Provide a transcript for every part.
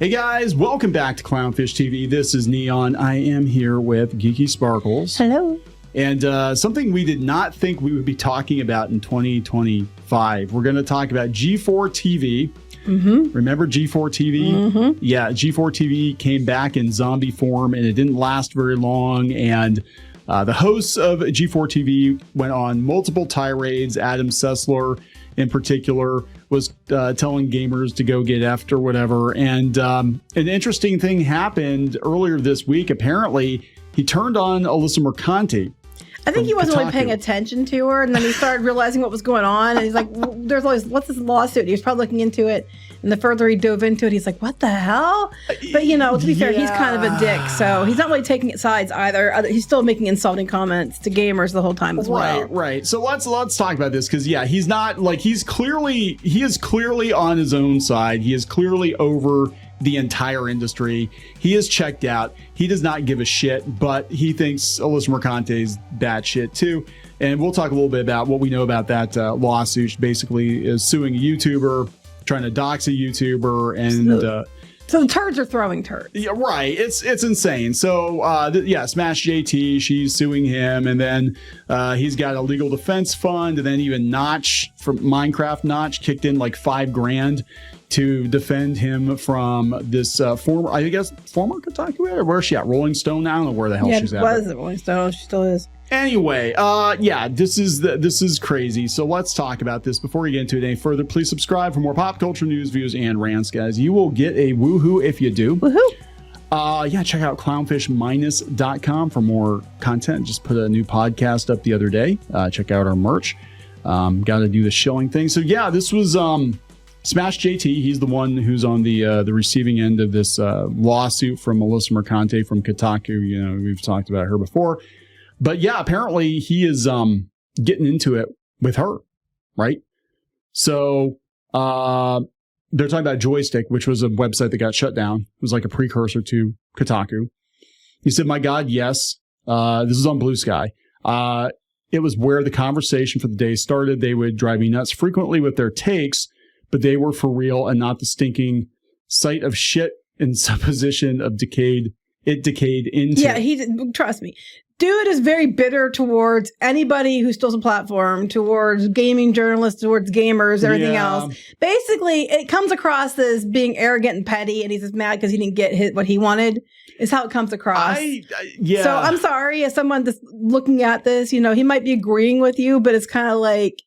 Hey guys, welcome back to Clownfish TV. This is Neon. I am here with Geeky Sparkles. Hello. And something we did not think we would be talking about in 2025. We're going to talk about G4TV. Mm-hmm. Remember G4TV? Mm-hmm. Yeah, G4TV came back in zombie form and it didn't last very long. And the hosts of G4TV went on multiple tirades. Adam Sessler, in particular, was telling gamers to go get effed or whatever. And an interesting thing happened earlier this week. Apparently, he turned on Alyssa Mercante. I think he wasn't Kotaku. really paying attention to her, and then he started realizing what was going on, and he's like, there's always, what's this lawsuit? He was probably looking into it, and the further he dove into it, he's like, what the hell? But, you know, to be fair, he's kind of a dick, so he's not really taking sides either. He's still making insulting comments to gamers the whole time as well. Right. So let's talk about this, because, yeah, he's not, like, he is clearly on his own side. He is clearly over the entire industry. He is checked out. He does not give a shit, but he thinks Alyssa Mercante is bad shit too. And we'll talk a little bit about what we know about that lawsuit. Basically is suing a YouTuber, trying to dox a YouTuber, and so the turds are throwing turds. Yeah, right. It's insane. So Smash JT, she's suing him, and then he's got a legal defense fund, and then even Notch from Minecraft Notch kicked in like $5,000 to defend him from this former Kotaku editor. Where's she at? Rolling Stone? I don't know where the hell she's at. Yeah, was it Rolling Stone? She still is. Anyway, this is crazy. So let's talk about this. Before we get into it any further, please subscribe for more pop culture news, views, and rants, guys. You will get a woohoo if you do. Woohoo! Check out clownfishminus.com for more content. Just put a new podcast up the other day. Check out our merch. Got to do the shilling thing. So yeah, this was Smash JT. He's the one who's on the receiving end of this lawsuit from Melissa Marante from Kotaku. You know, we've talked about her before. But yeah, apparently he is getting into it with her, right? So they're talking about Joystick, which was a website that got shut down. It was like a precursor to Kotaku. He said, "My God, yes." This is on Bluesky. It was where the conversation for the day started. They would drive me nuts frequently with their takes, but they were for real and not the stinking sight of shit and supposition of decayed into. Yeah, trust me. Dude is very bitter towards anybody who steals a platform, towards gaming journalists, towards gamers, everything else. Basically, it comes across as being arrogant and petty, and he's just mad because he didn't get what he wanted, is how it comes across. So I'm sorry, as someone that's looking at this, you know, he might be agreeing with you, but it's kind of like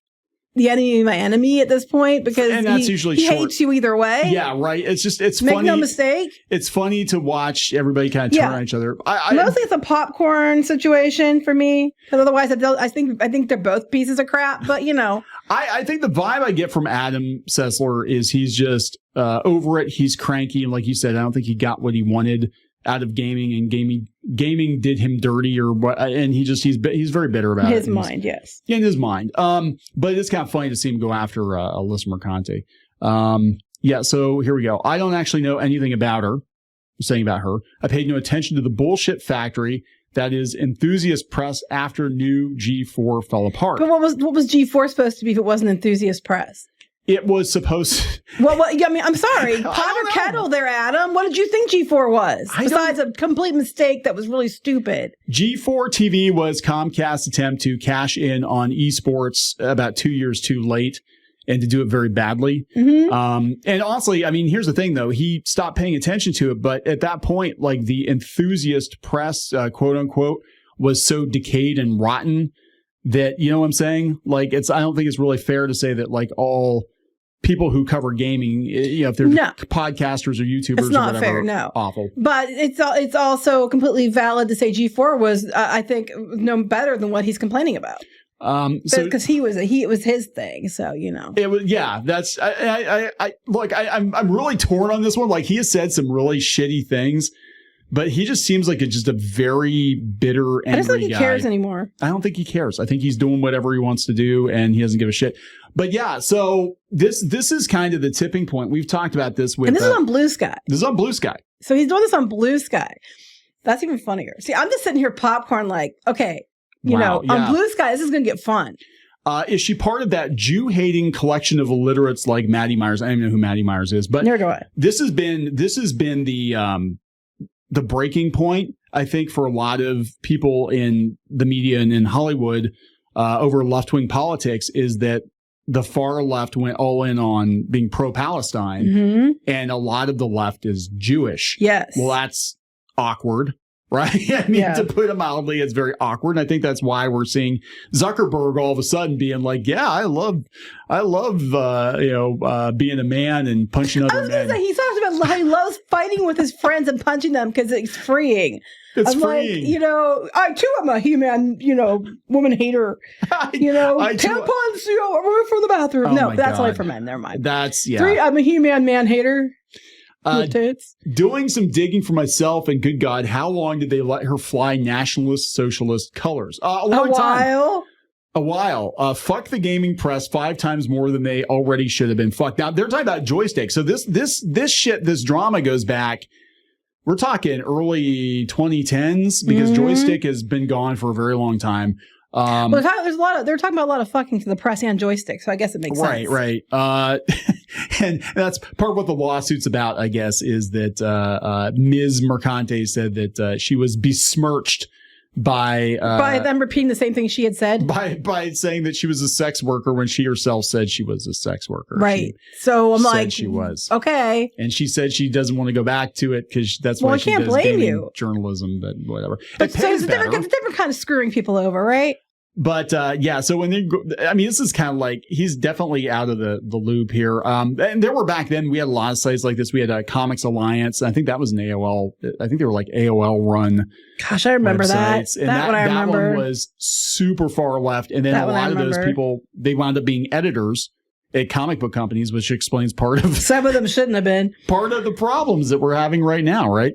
the enemy of my enemy at this point, because he hates you either way. Yeah, right. It's Make funny. no mistake. It's funny to watch everybody kind of turn on each other. Mostly it's a popcorn situation for me, because otherwise I think they're both pieces of crap. But you know, I think the vibe I get from Adam Sessler is he's just over it. He's cranky, and like you said, I don't think he got what he wanted out of gaming, and gaming did him dirty or what, and he's very bitter about his mind. Yes, in his mind. But it's kind of funny to see him go after Alyssa Mercante. So here we go. I don't actually know anything about her. Saying about her, I paid no attention to the bullshit factory that is enthusiast press after new G4 fell apart. But what was G4 supposed to be if it wasn't enthusiast press? It was supposed to... Well, I mean, I'm sorry. Pot or kettle there, Adam. What did you think G4 was? Besides a complete mistake that was really stupid. G4TV was Comcast's attempt to cash in on esports about 2 years too late and to do it very badly. Mm-hmm. And honestly, I mean, here's the thing, though. He stopped paying attention to it. But at that point, like the enthusiast press, quote unquote, was so decayed and rotten that, you know what I'm saying? Like, I don't think it's really fair to say that like all people who cover gaming, you know, if they're podcasters or YouTubers, it's not or whatever, fair. No, awful. But it's also completely valid to say G4 was, I think, no better than what he's complaining about. Because it was his thing. So you know, it was. Yeah, that's. I'm really torn on this one. Like he has said some really shitty things, but he just seems like just a very bitter, angry guy. I don't think he cares anymore. I don't think he cares. I think he's doing whatever he wants to do, and he doesn't give a shit. But yeah, so this is kind of the tipping point. We've talked about this with. And this is on Bluesky. This is on Bluesky. So he's doing this on Bluesky. That's even funnier. See, I'm just sitting here popcorn like, okay, you know, on Bluesky, this is going to get fun. Is she part of that Jew-hating collection of illiterates like Maddie Myers? I don't even know who Maddie Myers is, but neither do I. This has been the breaking point, I think, for a lot of people in the media and in Hollywood over left-wing politics, is that the far left went all in on being pro-Palestine, and a lot of the left is Jewish. Yes. Well, that's awkward, right? I mean, to put it mildly, it's very awkward. And I think that's why we're seeing Zuckerberg all of a sudden being like, yeah, I love being a man and punching other men. I was going to say, he talks about how he loves fighting with his friends and punching them because it's freeing. It's like, freeing. I too am a He-Man, woman hater. Tampons, away from the bathroom. Oh no, that's God. only for men. Never mind. That's, I'm a He-Man man hater. Doing some digging for myself, and good God, how long did they let her fly nationalist, socialist colors? A long time. A while. Fuck the gaming press 5 times more than they already should have been fucked. Now, they're talking about joystick. So this drama goes back. We're talking early 2010s because joystick has been gone for a very long time. Well, they're talking about a lot of fucking to the press and joystick, so I guess it makes sense. Right. And that's part of what the lawsuit's about, I guess, is that Ms. Mercante said that she was besmirched by them repeating the same thing she had said, by saying that she was a sex worker when she herself said she was a sex worker. Right. So I'm like, she was okay, and she said she doesn't want to go back to it because that's why she does gaming journalism, but whatever. But so it's a different kind of screwing people over, right? But so when this is kind of like, he's definitely out of the loop here. And there were back then, we had a lot of sites like this. We had a Comics Alliance. I think that was an AOL. I think they were like AOL run. Gosh, I remember websites. that. That one was super far left. And then a lot of those people, they wound up being editors at comic book companies, which explains part of some of them shouldn't have been part of the problems that we're having right now. Right.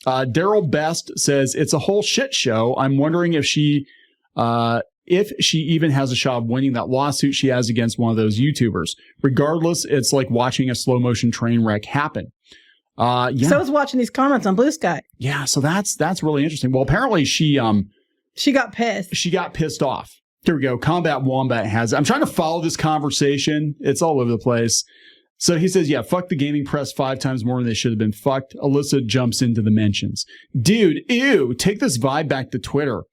Daryl Best says it's a whole shit show. I'm wondering if she even has a shot of winning that lawsuit she has against one of those YouTubers. Regardless, it's like watching a slow motion train wreck happen. So I was watching these comments on Bluesky. Yeah, so that's really interesting. Well, apparently she got pissed. She got pissed off. Here we go. Combat Wombat has it. I'm trying to follow this conversation. It's all over the place. So he says, yeah, fuck the gaming press 5 times more than they should have been fucked. Alyssa jumps into the mentions. Dude, ew, take this vibe back to Twitter.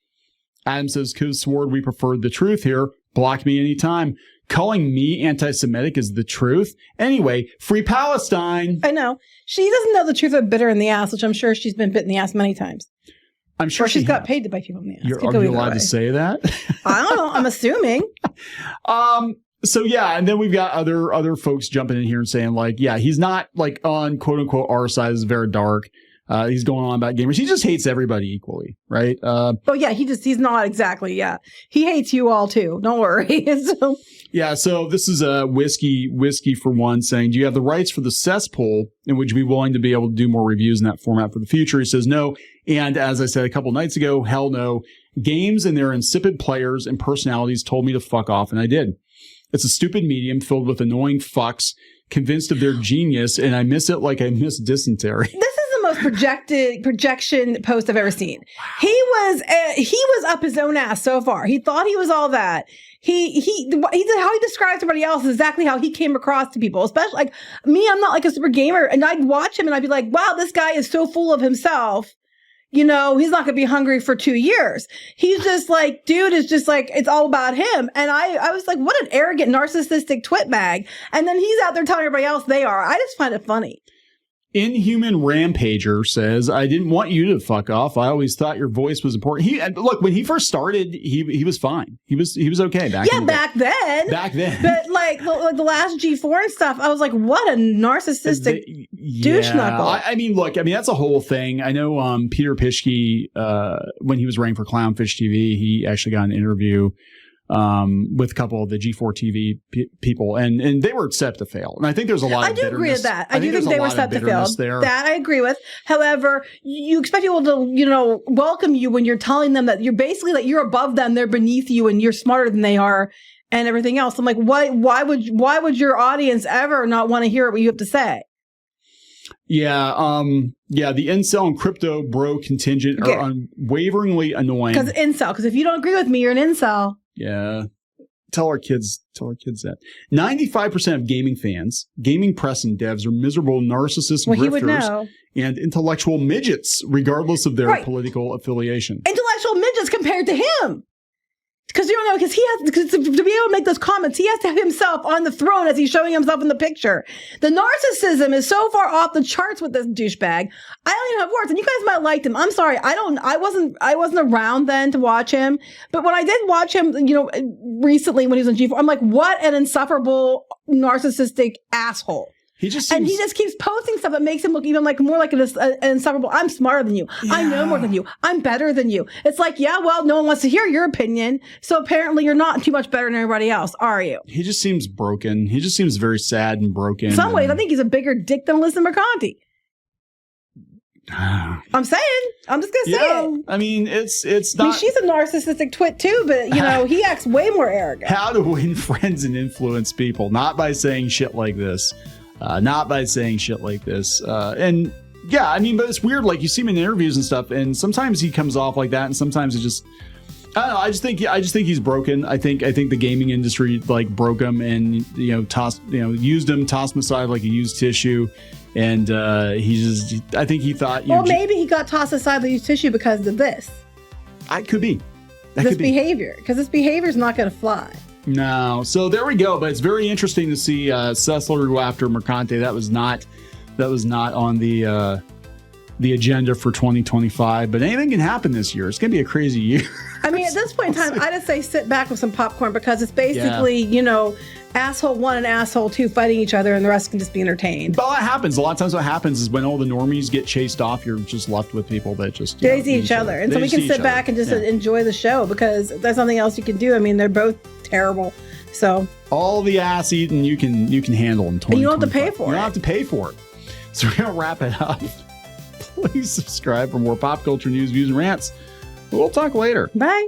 Adam says, "Could swore we preferred the truth here. Block me anytime. Calling me anti-Semitic is the truth. Anyway, free Palestine." I know. She doesn't know the truth of bitter in the ass, which I'm sure she's been bit in the ass many times. I'm sure she's got paid to bite people in the ass. Are you allowed to say that? I don't know. I'm assuming. So yeah, and then we've got other folks jumping in here and saying like, yeah, he's not like on quote unquote our side. Is very dark. He's going on about gamers. He just hates everybody equally, right? He's not exactly. Yeah. He hates you all too. Don't worry. So this is a whiskey for one saying, do you have the rights for the cesspool, and would you be willing to be able to do more reviews in that format for the future? He says no. And as I said a couple nights ago, hell no. Games and their insipid players and personalities told me to fuck off, and I did. It's a stupid medium filled with annoying fucks convinced of their genius, and I miss it like I miss dysentery. This is the most projection post I've ever seen. He was up his own ass so far. He thought he was all that. He how he describes somebody else is exactly how he came across to people. Especially like me, I'm not like a super gamer, and I'd watch him and I'd be like, wow, this guy is so full of himself. He's not going to be hungry for 2 years. He's just like, dude is just like, it's all about him. And I was like, what an arrogant, narcissistic twit bag. And then he's out there telling everybody else they are. I just find it funny. Inhuman Rampager says, I didn't want you to fuck off. I always thought your voice was important. Look, when he first started, he was fine. He was okay back then. Back then. But like the last G4 and stuff, I was like, what a narcissistic douche knuckle. I mean, that's a whole thing. I know Peter Pesky, when he was running for Clownfish TV, he actually got an interview with a couple of the G4TV people, and they were set to fail. And I think there's a lot of bitterness. I do agree with that. I do think they were set to fail. That I agree with. However, you expect people to, welcome you when you're telling them that you're basically that you're above them, they're beneath you, and you're smarter than they are, and everything else. I'm like, why would your audience ever not want to hear what you have to say? Yeah, the incel and crypto bro contingent are unwaveringly annoying. Because if you don't agree with me, you're an incel. Yeah. tell our kids that 95% of gaming fans, gaming press and devs are miserable narcissists, grifters, and intellectual midgets, regardless of their political affiliation. Intellectual midgets compared to him. Because you don't know, because he has to be able to make those comments, he has to have himself on the throne as he's showing himself in the picture. The narcissism is so far off the charts with this douchebag. I don't even have words, and you guys might have liked him. I'm sorry, I wasn't around then to watch him, but when I did watch him, recently when he was on G4, I'm like, what an insufferable narcissistic asshole. He just keeps posting stuff that makes him look even more like an insufferable. I'm smarter than you. Yeah. I know more than you. I'm better than you. It's like, yeah, well, no one wants to hear your opinion. So apparently you're not too much better than everybody else, are you? He just seems broken. He just seems very sad and broken. In some ways, I think he's a bigger dick than Alyssa Mercante. I'm saying. I'm just going to say it. I mean, it's not. I mean, she's a narcissistic twit too, but, he acts way more arrogant. How to win friends and influence people, not by saying shit like this. And yeah, I mean, but it's weird. Like, you see him in interviews and stuff, and sometimes he comes off like that, and sometimes it just, I don't know. I just think he's broken. I think the gaming industry broke him and used him, tossed him aside like a used tissue, and I think he thought. Maybe he got tossed aside like used tissue because of this. It could be. This behavior, because this behavior is not going to fly. No. So there we go. But it's very interesting to see Sessler go after Mercante. That was not on the agenda for 2025. But anything can happen this year. It's going to be a crazy year. I mean, at this point in time, I just say sit back with some popcorn, because it's basically, asshole 1 and asshole 2 fighting each other, and the rest can just be entertained. But that happens. A lot of times what happens is when all the normies get chased off, you're just left with people that just they see each other. And so we can sit back and just enjoy the show, because there's nothing else you can do. I mean, they're both terrible. So all the ass eating you can handle in 2025. And you don't have to pay for it. You don't have to pay for it. So we're going to wrap it up. Please subscribe for more pop culture news, views, and rants. We'll talk later. Bye.